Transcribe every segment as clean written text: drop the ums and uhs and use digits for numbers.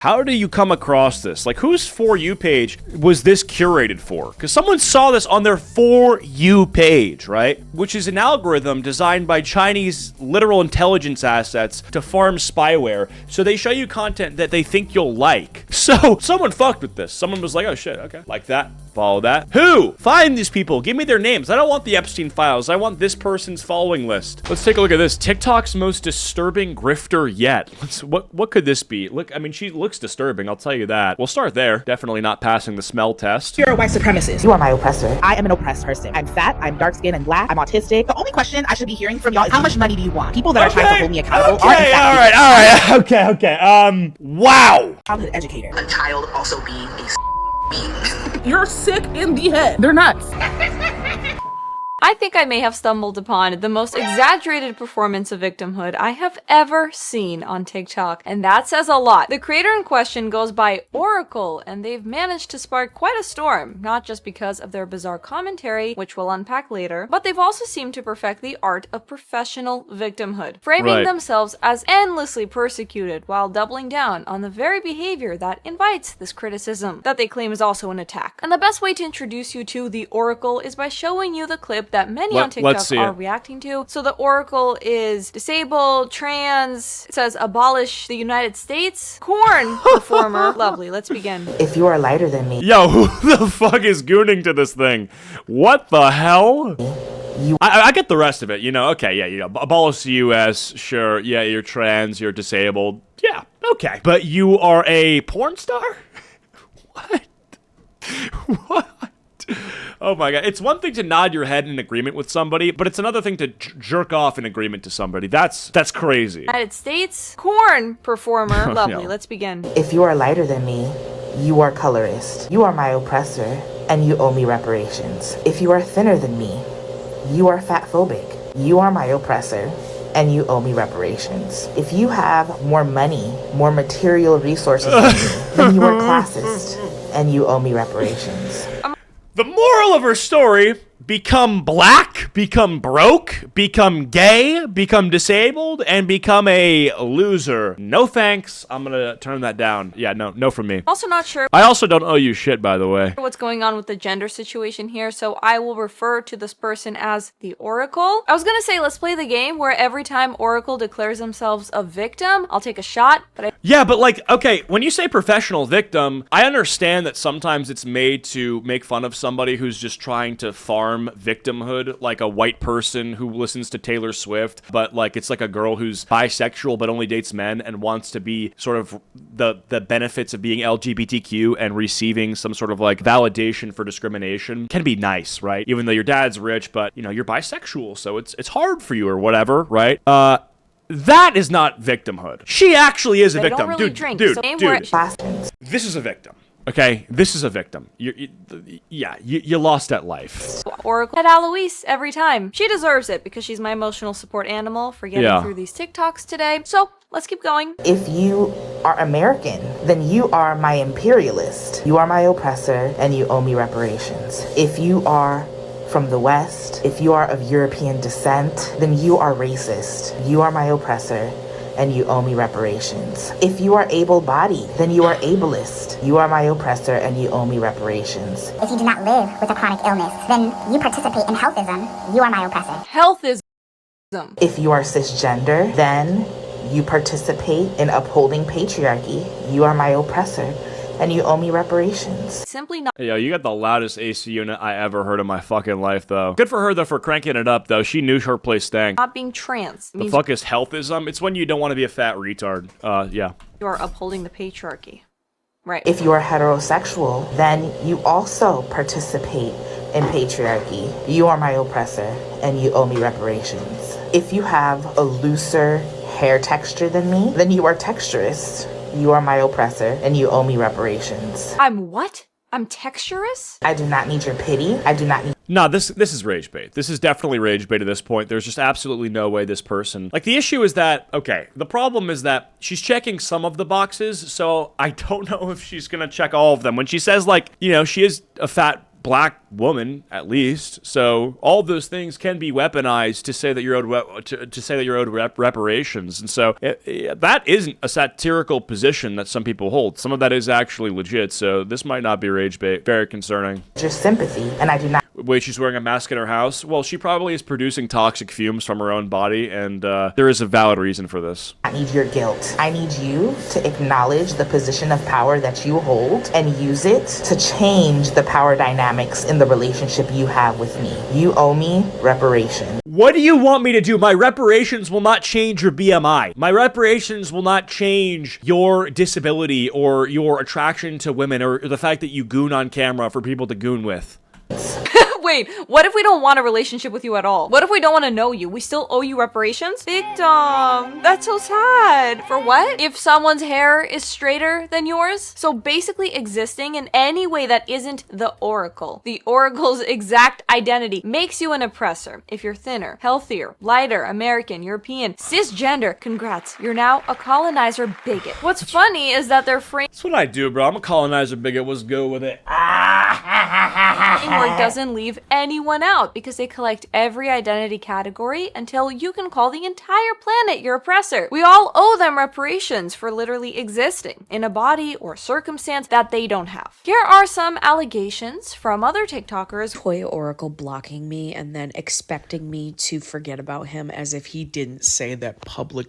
How do you come across this? Like, whose For You page was this curated for? Because someone saw this on their For You page, right? Which is an algorithm designed by Chinese literal intelligence assets to farm spyware. So they show you content that they think you'll like. So someone fucked with this. Someone was like, oh shit, okay. Like that. Follow that. Who? Find these people. Give me their names. I don't want the Epstein files. I want this person's following list. Let's take a look at this. TikTok's most disturbing grifter yet. What could this be? Look, I mean, she looks disturbing. I'll tell you that. We'll start there. Definitely not passing the smell test. You're a white supremacist. You are my oppressor. I am an oppressed person. I'm fat, I'm dark-skinned and black, I'm autistic. The only question I should be hearing from y'all is how much money do you want? People that are trying to hold me accountable are in fact all right. Okay. Wow. childhood educator. A child also being a You're sick in the head. They're nuts. I think I may have stumbled upon the most exaggerated performance of victimhood I have ever seen on TikTok, and that says a lot. The creator in question goes by Oracle, and they've managed to spark quite a storm, not just because of their bizarre commentary, which we'll unpack later, but they've also seemed to perfect the art of professional victimhood, framing themselves as endlessly persecuted while doubling down on the very behavior that invites this criticism, that they claim is also an attack. And the best way to introduce you to the Oracle is by showing you the clip that many on TikTok are reacting to. So the Oracle is disabled, trans, it says abolish the United States, corn performer. Lovely, let's begin. If you are lighter than me. Yo, who the fuck is gooning to this thing? What the hell? I get the rest of it, you know, okay, yeah, you know, abolish the US, sure, yeah, you're trans, you're disabled, yeah, okay. But you are a porn star? What? What? Oh my god, it's one thing to nod your head in agreement with somebody, but it's another thing to jerk off in agreement to somebody. That's crazy. United States, corn performer. Lovely, let's begin. If you are lighter than me, you are colorist. You are my oppressor, and you owe me reparations. If you are thinner than me, you are fatphobic. You are my oppressor, and you owe me reparations. If you have more money, more material resources than me, then you are classist, and you owe me reparations. The moral of her story: become black, become broke, become gay, become disabled, and become a loser. No thanks. I'm gonna turn that down. Yeah, no from me. Also not sure. I also don't owe you shit, by the way. What's going on with the gender situation here, so I will refer to this person as the Oracle. I was gonna say let's play the game where every time Oracle declares themselves a victim, I'll take a shot, but Yeah, but like, okay, when you say professional victim, I understand that sometimes it's made to make fun of somebody who's just trying to farm victimhood, like a white person who listens to Taylor Swift, but like it's like a girl who's bisexual but only dates men and wants to be sort of the benefits of being LGBTQ and receiving some sort of like validation for discrimination can be nice, right? Even though your dad's rich, but you know, you're bisexual, so it's hard for you or whatever, right? That is not victimhood. She actually is a victim. Don't really Dude, This is a victim. Okay, this is a victim. You lost at life. Oracle at Aloise every time. She deserves it because she's my emotional support animal for getting through these TikToks today. So let's keep going. If you are American, then you are my imperialist. You are my oppressor, and you owe me reparations. If you are from the West, if you are of European descent, then you are racist. You are my oppressor, and you owe me reparations. If you are able-bodied, then you are ableist. You are my oppressor, and you owe me reparations. If you do not live with a chronic illness, then you participate in healthism. You are my oppressor. Healthism. If you are cisgender, then you participate in upholding patriarchy. You are my oppressor, and you owe me reparations. Simply not. Hey, yo, you got the loudest AC unit I ever heard in my fucking life, though. Good for her, though, for cranking it up, though. She knew her place stank. Not being trans. The fuck is healthism? It's when you don't want to be a fat retard. Yeah. You are upholding the patriarchy. Right. If you are heterosexual, then you also participate in patriarchy. You are my oppressor, and you owe me reparations. If you have a looser hair texture than me, then you are texturist. You are my oppressor, and you owe me reparations. I'm what? I'm texturous? I do not need your pity. I do not need... Nah, this is rage bait. This is definitely rage bait at this point. There's just absolutely no way this person... Like, the issue is that, okay, the problem is that she's checking some of the boxes, so I don't know if she's gonna check all of them. When she says, like, you know, she is a fat black woman, at least. So all those things can be weaponized to say that you're owed to say that you're owed reparations. And so that isn't a satirical position that some people hold. Some of that is actually legit. So this might not be rage bait. Very concerning. Just sympathy, and I do not. Wait, she's wearing a mask in her house? Well, she probably is producing toxic fumes from her own body, and there is a valid reason for this. I need your guilt. I need you to acknowledge the position of power that you hold and use it to change the power dynamics in the relationship you have with me. You owe me reparations. What do you want me to do? My reparations will not change your BMI. My reparations will not change your disability or your attraction to women or the fact that you goon on camera for people to goon with. Wait, what if we don't want a relationship with you at all? What if we don't want to know you? We still owe you reparations? Victim! That's so sad. For what? If someone's hair is straighter than yours? So basically existing in any way that isn't the Oracle. The Oracle's exact identity makes you an oppressor. If you're thinner, healthier, lighter, American, European, cisgender, congrats. You're now a colonizer bigot. What's funny is that their framework That's what I do, bro. I'm a colonizer bigot. Let's go with it. doesn't leave anyone out because they collect every identity category until you can call the entire planet your oppressor. We all owe them reparations for literally existing in a body or circumstance that they don't have. Here are some allegations from other TikTokers. Toy Oracle blocking me and then expecting me to forget about him as if he didn't say that public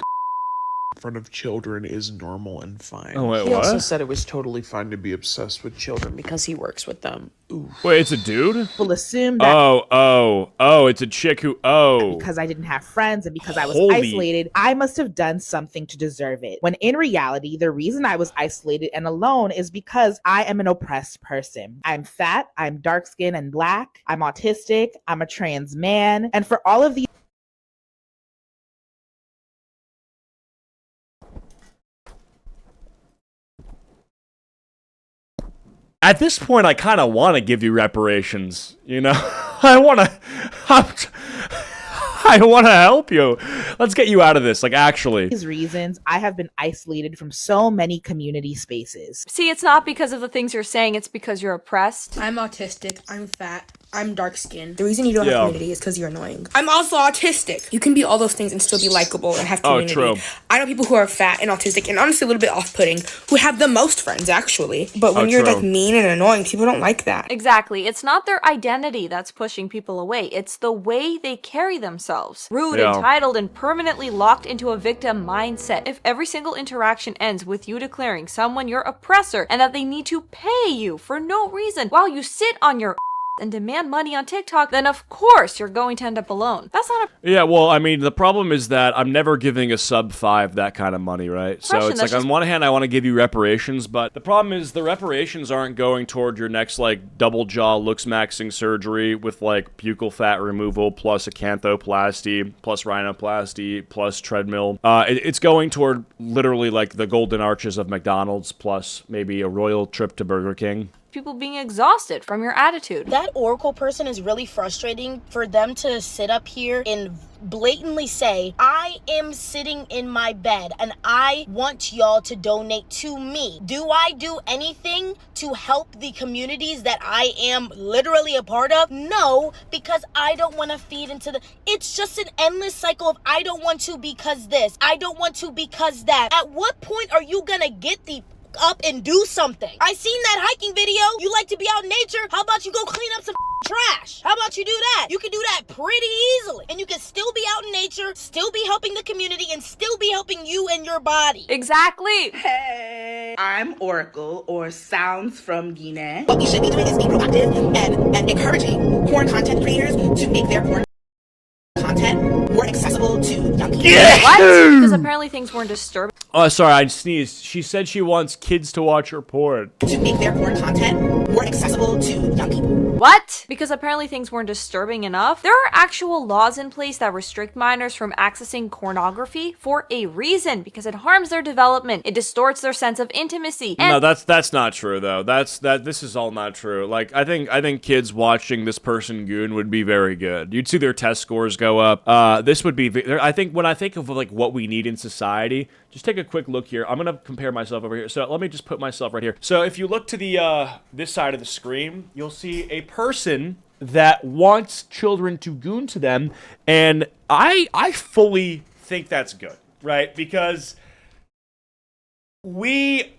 in front of children is normal and fine. Oh, wait, he what? also said it was totally fine to be obsessed with children because he works with them. Ooh. Wait, it's a dude? People assume that Oh, it's a chick who, because I didn't have friends and because I was Holy- isolated, I must have done something to deserve it. When in reality, the reason I was isolated and alone is because I am an oppressed person. I'm fat, I'm dark skinned and black, I'm autistic, I'm a trans man, and for all of these At this point, I kind of want to give you reparations, you know? I want to help you. Let's get you out of this, like, actually. reasons, I have been isolated from so many community spaces. See, it's not because of the things you're saying, it's because you're oppressed. I'm autistic, I'm fat, I'm dark skinned. The reason you don't Yeah. have community is because you're annoying. I'm also autistic. You can be all those things and still be likable and have community. true. I know people who are fat and autistic and honestly a little bit off-putting who have the most friends actually. But when you're true. like mean and annoying, people don't like that. Exactly. It's not their identity that's pushing people away. It's the way they carry themselves. Rude, Yeah. entitled, and permanently locked into a victim mindset. If every single interaction ends with you declaring someone your oppressor and that they need to pay you for no reason while you sit on your and demand money on TikTok, then of course you're going to end up alone. That's not a Yeah, well, I mean, the problem is that I'm never giving a sub 5 that kind of money, right? So Question, it's that's like, just- on one hand, I want to give you reparations, but the problem is the reparations aren't going toward your next, like, double jaw looks maxing surgery with, like, buccal fat removal plus acanthoplasty plus rhinoplasty plus treadmill. It's going toward literally, like, the golden arches of McDonald's plus maybe a royal trip to Burger King. people being exhausted from your attitude. That Oracle person is really frustrating for them to sit up here and blatantly say, I am sitting in my bed and I want y'all to donate to me. Do I do anything to help the communities that I am literally a part of? No, because I don't want to feed into the... It's just an endless cycle of I don't want to because this, I don't want to because that. At what point are you gonna get the up and do something? I seen that hiking video. You like to be out in nature. How about you go clean up some trash? How about you do that? You can do that pretty easily. And you can still be out in nature, still be helping the community, and still be helping you and your body. Exactly. Hey, I'm Oracle, or Sounds from Guinea. What we should be doing is being proactive and encouraging porn content creators to make their porn content more accessible to young people. What? Because apparently things weren't disturbing. Oh, sorry, I sneezed. She said she wants kids to watch her porn. To make their porn content more accessible to young people. What? Because apparently things weren't disturbing enough. There are actual laws in place that restrict minors from accessing pornography for a reason, because it harms their development. It distorts their sense of intimacy. And No, that's not true though. This is all not true. Like I think kids watching this person goon would be very good. You'd see their test scores go up. This would be. I think when I think of like what we need in society, just take a quick look here. I'm gonna compare myself over here. So let me just put myself right here. So if you look to the this side of the screen, you'll see a person that wants children to goon to them, and I fully think that's good, right? Because I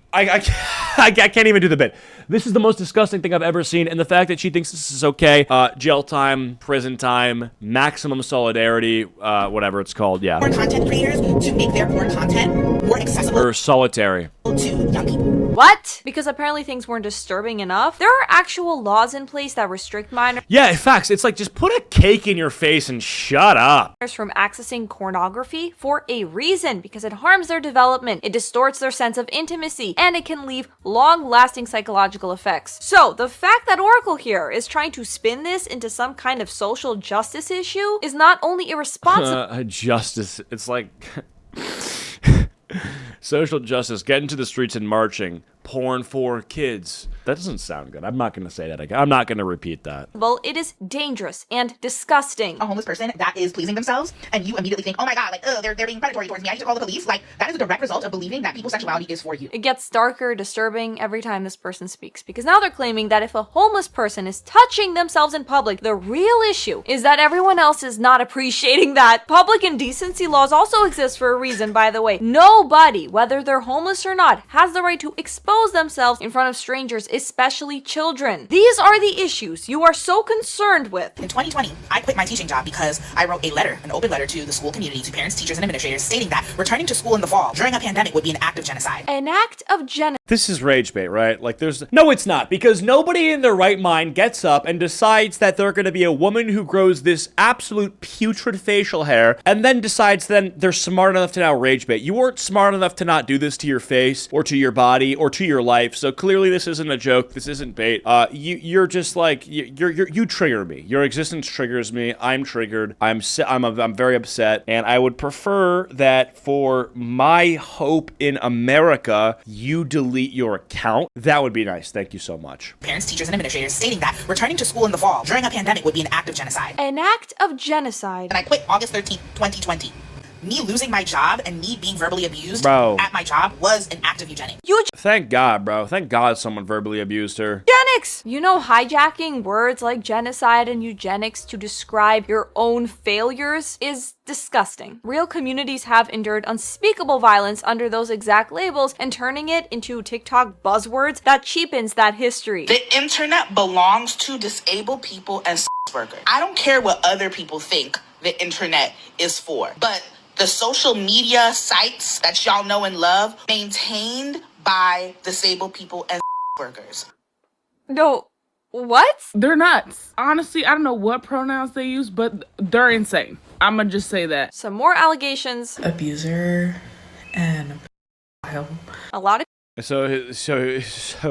can't even do the bit. This is the most disgusting thing I've ever seen, and the fact that she thinks this is okay. Jail time, prison time, maximum solidarity, whatever it's called, yeah. Porn content creators to make their porn content more accessible Or solitary. to young people. What? Because apparently things weren't disturbing enough? There are actual laws in place that restrict minors Yeah, in fact, it's like, just put a cake in your face and shut up. from accessing pornography for a reason, because it harms their development, it distorts their sense of intimacy, and it can leave long-lasting psychological effects. So, the fact that Oracle here is trying to spin this into some kind of social justice issue is not only irresponsible, Justice, it's like... Social justice, get into the streets and marching. Porn for kids. That doesn't sound good. I'm not going to say that again. I'm not going to repeat that. well, it is dangerous and disgusting. A homeless person that is pleasing themselves, and you immediately think, oh my god, like, they're being predatory towards me, I need to call the police. Like, that is a direct result of believing that people's sexuality is for you. It gets darker, disturbing every time this person speaks, because now they're claiming that if a homeless person is touching themselves in public, the real issue is that everyone else is not appreciating that. Public indecency laws also exist for a reason, by the way. Nobody, whether they're homeless or not, has the right to expose themselves in front of strangers, especially children. These are the issues you are so concerned with. In 2020, I quit my teaching job because I wrote a letter, an open letter to the school community, to parents, teachers, and administrators, stating that returning to school in the fall during a pandemic would be an act of genocide. An act of genocide. This is rage bait, right? Like, no, it's not, because nobody in their right mind gets up and decides that they're going to be a woman who grows this absolute putrid facial hair, and then decides then they're smart enough to now rage bait. You weren't smart enough to not do this to your face, or to your body, or to your life, so clearly this isn't a joke, this isn't bait. You're just like, you trigger me. Your existence triggers me. I'm triggered. I'm very upset, and I would prefer that for my hope in America, you delete your account. That would be nice. Thank you so much. Parents, teachers, and administrators, stating that returning to school in the fall during a pandemic would be an act of genocide. An act of genocide. And I quit August 13th, 2020. Me losing my job and me being verbally abused Bro. at my job was an act of eugenics. Thank God, bro. Thank God someone verbally abused her. Eugenics! You know, hijacking words like genocide and eugenics to describe your own failures is disgusting. Real communities have endured unspeakable violence under those exact labels, and turning it into TikTok buzzwords, that cheapens that history. The internet belongs to disabled people and sex workers. I don't care what other people think the internet is for, but the social media sites that y'all know and love, maintained by disabled people and workers. No, what? They're nuts. Honestly, I don't know what pronouns they use, but they're insane. I'm gonna just say that. Some more allegations. Abuser and A lot of So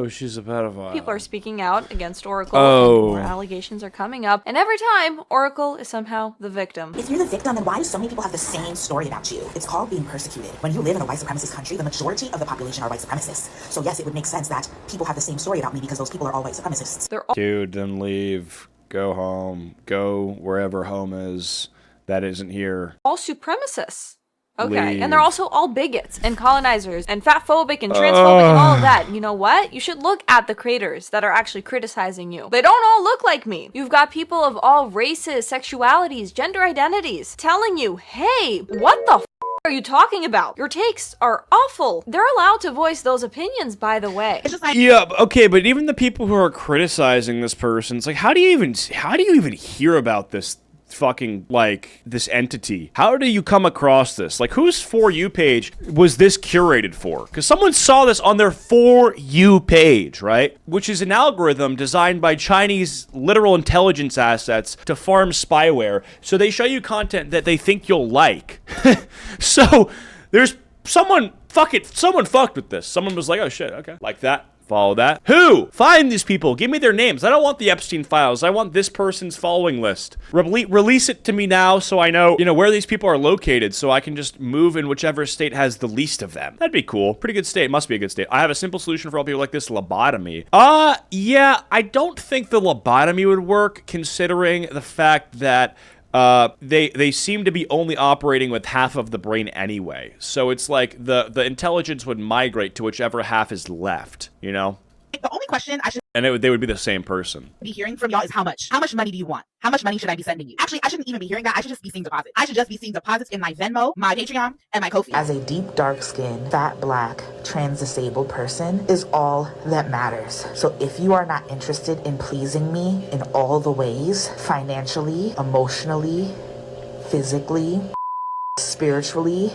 she's a pedophile. people are speaking out against Oracle. Oh. And more allegations are coming up. And every time, Oracle is somehow the victim. If you're the victim, then why do so many people have the same story about you? It's called being persecuted. When you live in a white supremacist country, the majority of the population are white supremacists. So yes, it would make sense that people have the same story about me because those people are all white supremacists. They're all Dude, then leave. Go home. Go wherever home is. That isn't here. supremacists. Okay, Leave. and they're also all bigots and colonizers and fatphobic and transphobic and all of that. You know what? You should look at the creators that are actually criticizing you. They don't all look like me. You've got people of all races, sexualities, gender identities telling you, hey, what the are you talking about? Your takes are awful. They're allowed to voice those opinions, by the way. It's just like, Yeah, okay, but even the people who are criticizing this person, it's like, how do you even hear about this fucking, like, this entity? How do you come across this? Like, whose For You page was this curated for? Because someone saw this on their For You page, right? Which is an algorithm designed by Chinese literal intelligence assets to farm spyware, so they show you content that they think you'll like. So, there's someone fucked with this. Someone was like, oh shit, okay, like that. Follow that. Who? Find these people. Give me their names. I don't want the Epstein files. I want this person's following list. Release it to me now so I know, where these people are located, so I can just move in whichever state has the least of them. That'd be cool. Pretty good state. Must be a good state. I have a simple solution for all people like this: lobotomy. Yeah, I don't think the lobotomy would work, considering the fact that they seem to be only operating with half of the brain anyway. So it's like the intelligence would migrate to whichever half is left, you know? The only question I should And they would be the same person. be hearing from y'all is how much? How much money do you want? How much money should I be sending you? Actually, I shouldn't even be hearing that. I should just be seeing deposits. I should just be seeing deposits in my Venmo, my Patreon, and my Ko-fi. As a deep, dark-skinned, fat, black, trans-disabled person is all that matters. So if you are not interested in pleasing me in all the ways, financially, emotionally, physically, spiritually,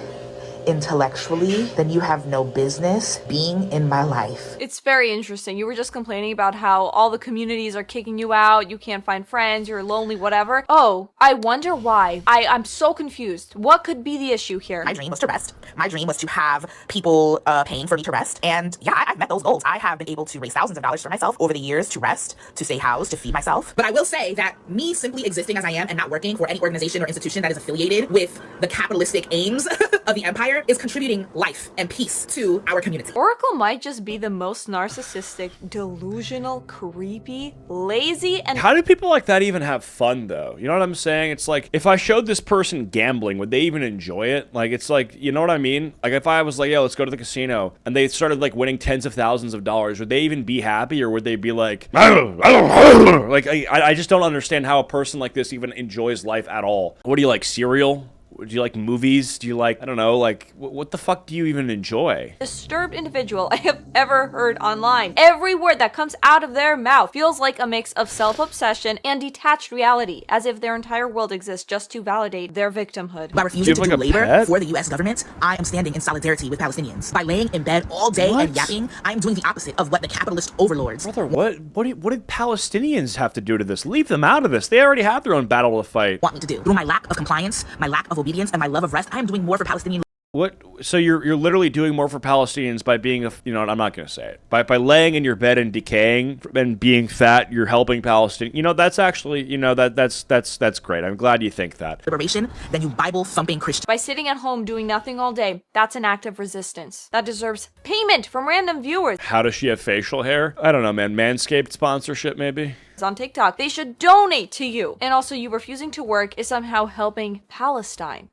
intellectually, then you have no business being in my life. It's very interesting. You were just complaining about how all the communities are kicking you out, you can't find friends, you're lonely, whatever. Oh, I wonder why. I'm so confused. What could be the issue here? My dream was to rest. My dream was to have people paying for me to rest. And yeah, I've met those goals. I have been able to raise thousands of dollars for myself over the years to rest, to stay housed, to feed myself. But I will say that me simply existing as I am and not working for any organization or institution that is affiliated with the capitalistic aims of the empire is contributing life and peace to our community. Oracle might just be the most narcissistic, delusional, creepy, lazy, and— How do people like that even have fun, though? You know what I'm saying? It's like, if I showed this person gambling, would they even enjoy it? Like, it's like, you know what I mean? Like, if I was like, yo, let's go to the casino, and they started, like, winning tens of thousands of dollars, would they even be happy, or would they be like, like, I just don't understand how a person like this even enjoys life at all. What do you like, cereal? Do you like movies? Do you like, I don't know, like, what the fuck do you even enjoy? disturbed individual I have ever heard online. Every word that comes out of their mouth feels like a mix of self-obsession and detached reality, as if their entire world exists just to validate their victimhood. By refusing to do labor for the U.S. government, I am standing in solidarity with Palestinians. By laying in bed all day and yapping, I am doing the opposite of what the capitalist overlords— Brother, what did Palestinians have to do to this? Leave them out of this. They already have their own battle to fight. —want me to do. Through my lack of compliance, my lack of obedience, and my love of rest, I am doing more for Palestinian— What? So you're literally doing more for Palestinians by being a, you know, I'm not gonna say it. By laying in your bed and decaying and being fat, you're helping Palestinians. You know, that's actually, you know, that's great. I'm glad you think that. liberation than you Bible-thumping Christians. By sitting at home doing nothing all day, that's an act of resistance. That deserves payment from random viewers. How does she have facial hair? I don't know, man. Manscaped sponsorship, maybe? On TikTok, they should donate to you. And also, you refusing to work is somehow helping Palestine.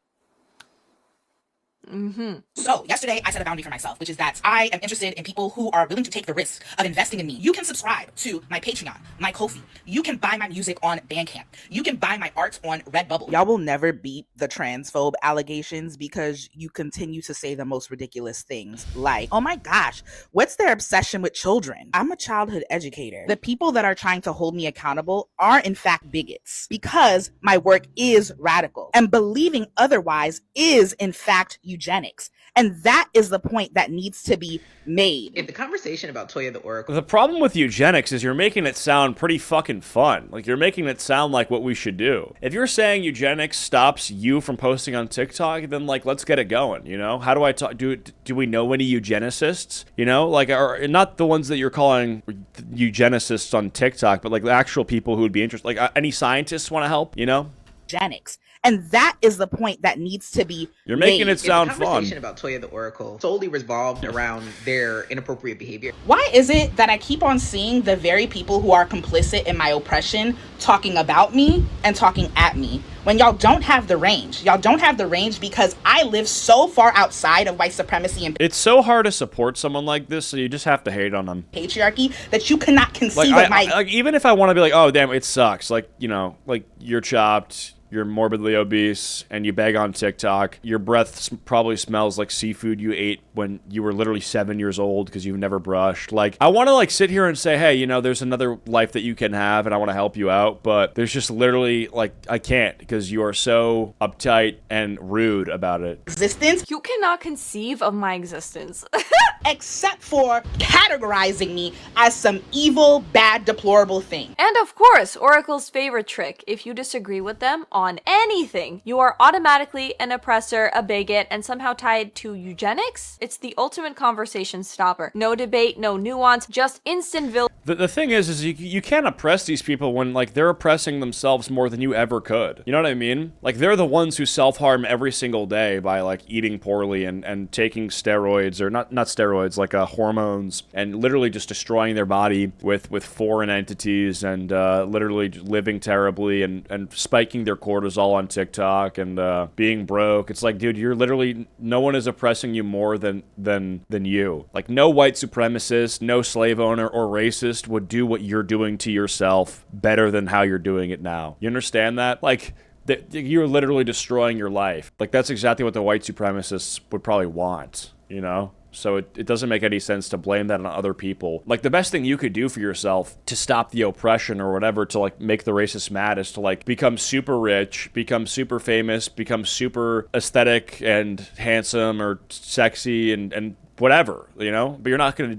So yesterday I set a boundary for myself, which is that I am interested in people who are willing to take the risk of investing in me. You can subscribe to my Patreon, my Ko-fi. You can buy my music on Bandcamp. You can buy my art on Redbubble. Y'all will never beat the transphobe allegations because you continue to say the most ridiculous things like, oh my gosh, what's their obsession with children? I'm a childhood educator. The people that are trying to hold me accountable are in fact bigots because my work is radical and believing otherwise is in fact eugenics. And that is the point that needs to be made. If the conversation about Toya the Oracle— The problem with eugenics is you're making it sound pretty fucking fun. Like, you're making it sound like what we should do. If you're saying eugenics stops you from posting on TikTok, then, like, let's get it going, you know? How do I talk? Do we know any eugenicists? You know? Like, are not the ones that you're calling eugenicists on TikTok, but, like, the actual people who would be interested. Like, any scientists want to help, you know? Eugenics. And that is the point that needs to be You're making made. it sound If the fun. conversation about Toya the Oracle solely revolved around their inappropriate behavior— Why is it that I keep on seeing the very people who are complicit in my oppression talking about me and talking at me when y'all don't have the range? Y'all don't have the range because I live so far outside of white supremacy and It's so hard to support someone like this, so you just have to hate on them. patriarchy that you cannot conceive Like, of my— like, even if I want to be like, oh, damn, it sucks. Like, you know, like, you're chopped, you're morbidly obese, and you beg on TikTok. Your breath probably smells like seafood you ate when you were literally 7 years old because you've never brushed. Like, I want to, like, sit here and say, hey, you know, there's another life that you can have, and I want to help you out, but there's just literally, like, I can't because you are so uptight and rude about it. existence You cannot conceive of my existence. except for categorizing me as some evil, bad, deplorable thing. And of course, Oracle's favorite trick. If you disagree with them on anything, you are automatically an oppressor, a bigot, and somehow tied to eugenics? It's the ultimate conversation stopper. No debate, no nuance, just instant villain. The thing is you can't oppress these people when, like, they're oppressing themselves more than you ever could. You know what I mean? Like, they're the ones who self-harm every single day by, like, eating poorly and taking steroids, or not steroids, like, hormones, and literally just destroying their body with foreign entities and literally living terribly and spiking their cortisol cortisol on TikTok and being broke. It's like, dude, you're literally, no one is oppressing you more than you. Like, no white supremacist, no slave owner or racist would do what you're doing to yourself better than how you're doing it now. You understand that? Like, you're literally destroying your life. Like, that's exactly what the white supremacists would probably want, you know? So it doesn't make any sense to blame that on other people. Like, the best thing you could do for yourself to stop the oppression or whatever, to like make the racists mad, is to like become super rich, become super famous, become super aesthetic and handsome or sexy and whatever, you know? But you're not gonna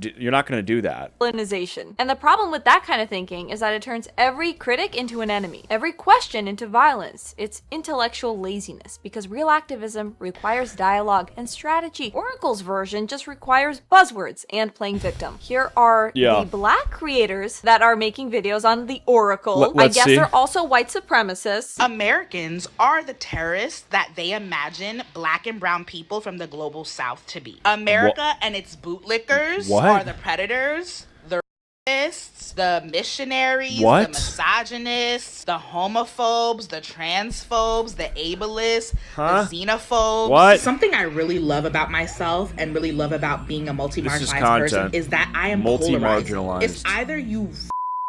do that. Villainization. And the problem with that kind of thinking is that it turns every critic into an enemy, every question into violence. It's intellectual laziness, because real activism requires dialogue and strategy. Oracle's version just requires buzzwords and playing victim. Here are the black creators that are making videos on the Oracle. I guess they're also white supremacists. Americans are the terrorists that they imagine black and brown people from the global south to be. America and its bootlickers are the predators, the rapists, the missionaries, the misogynists, the homophobes, the transphobes, the ableists, the xenophobes. Something I really love about myself and really love about being a multi-marginalized person is that I am polarized. It's either you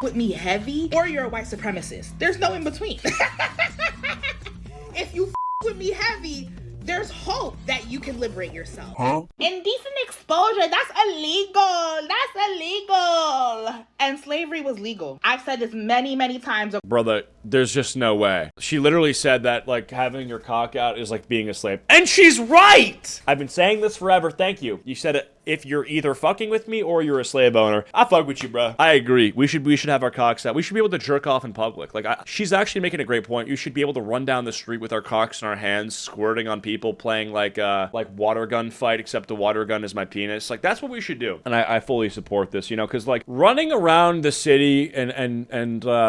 with me heavy or you're a white supremacist. There's no in between. If you with me heavy, there's hope that you can liberate yourself. Indecent exposure, that's illegal. That's illegal. And slavery was legal. I've said this many, many times. Brother, there's just no way. She literally said that, like, having your cock out is like being a slave. And she's right! I've been saying this forever. Thank you. You said it. If you're either fucking with me or you're a slave owner, I fuck with you, bro. I agree. We should have our cocks out. We should be able to jerk off in public. Like, she's actually making a great point. You should be able to run down the street with our cocks in our hands, squirting on people, playing like water gun fight, except the water gun is my penis. Like, that's what we should do. And I fully support this, you know, because like running around the city and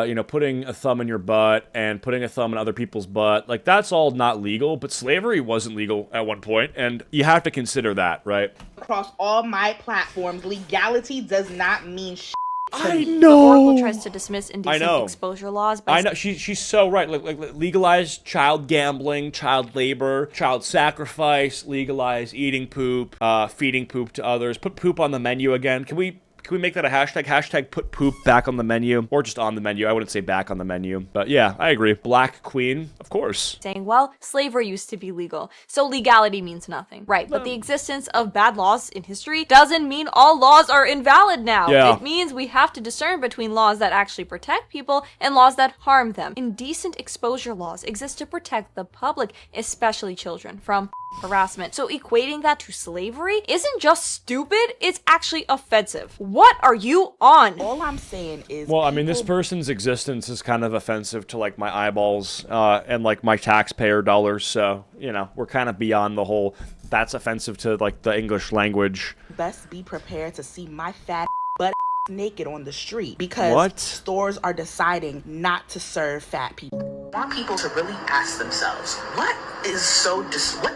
you know, putting a thumb in your butt and putting a thumb in other people's butt, like, that's all not legal. But slavery wasn't legal at one point, and you have to consider that, right? Across all my platforms, legality does not mean shit. I know. The Oracle tries to dismiss indecent exposure laws. I know. She's so right. Like legalize child gambling, child labor, child sacrifice, legalize eating poop, feeding poop to others, put poop on the menu again. Can we make that a hashtag? Hashtag put poop back on the menu, or just on the menu. I wouldn't say back on the menu, but yeah, I agree. Black queen, of course. Saying, well, slavery used to be legal, so legality means nothing. Right, but the existence of bad laws in history doesn't mean all laws are invalid now. Yeah. It means we have to discern between laws that actually protect people and laws that harm them. Indecent exposure laws exist to protect the public, especially children, from harassment. So equating that to slavery isn't just stupid, it's actually offensive. What are you on? All I'm saying is, well, I mean, this person's existence is kind of offensive to like my eyeballs and like my taxpayer dollars. So, you know, we're kind of beyond the whole that's offensive to like the English language. Best be prepared to see my fat butt naked on the street, because stores are deciding not to serve fat people. I want people to really ask themselves, what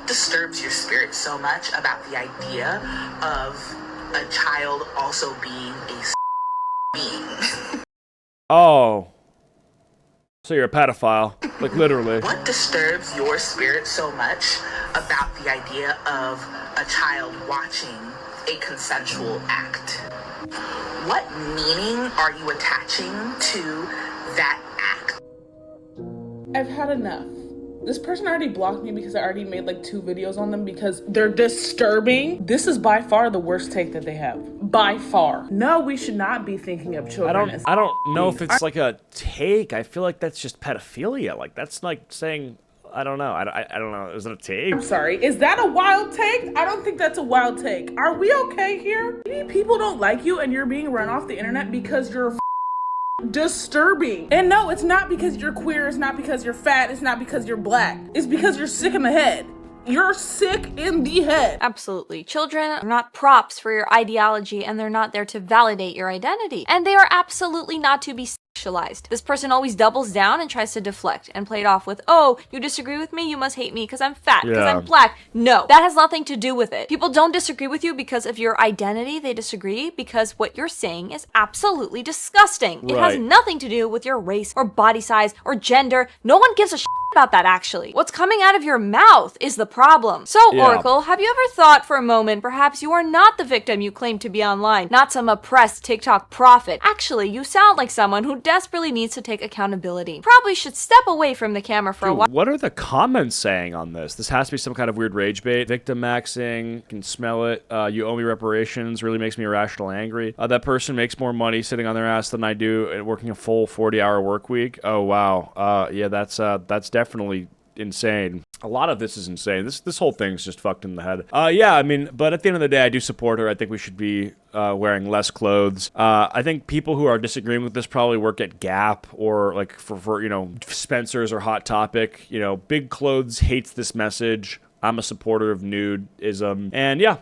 disturbs your spirit so much about the idea of a child also being a being? Oh. So you're a pedophile, like literally. What disturbs your spirit so much about the idea of a child watching a consensual act? What meaning are you attaching to that act? I've had enough. This person already blocked me because I already made like 2 videos on them because they're disturbing. This is by far the worst take that they have. By far. No, we should not be thinking of children. I don't know if it's like a take. I feel like that's just pedophilia. Like, that's like saying, I don't know. I don't know. Is it a take? I'm sorry. Is that a wild take? I don't think that's a wild take. Are we okay here? Maybe people don't like you and you're being run off the internet because you're disturbing. And no, it's not because you're queer. It's not because you're fat. It's not because you're black. It's because you're sick in the head. You're sick in the head. Absolutely. Children are not props for your ideology, and they're not there to validate your identity. And they are absolutely not to be sexualized. This person always doubles down and tries to deflect and play it off with, oh, you disagree with me? You must hate me because I'm fat, because I'm black. No, that has nothing to do with it. People don't disagree with you because of your identity. They disagree because what you're saying is absolutely disgusting. It has nothing to do with your race or body size or gender. No one gives a shit about that actually. What's coming out of your mouth is the problem. So, Yeah. Oracle, have you ever thought for a moment perhaps you are not the victim you claim to be online, not some oppressed TikTok prophet? Actually, you sound like someone who desperately needs to take accountability. Probably should step away from the camera for a while. What are the comments saying on this? This has to be some kind of weird rage bait. Victim maxing, can smell it. You owe me reparations, really makes me irrational angry. That person makes more money sitting on their ass than I do and working a full 40-hour work week. Oh, wow. Yeah, that's definitely insane. A lot of this is insane. This whole thing's just fucked in the head. Yeah, I mean, but at the end of the day, I do support her. I think we should be wearing less clothes. I think people who are disagreeing with this probably work at Gap or like for Spencer's or Hot Topic. Big Clothes hates this message. I'm a supporter of nudism. And yeah,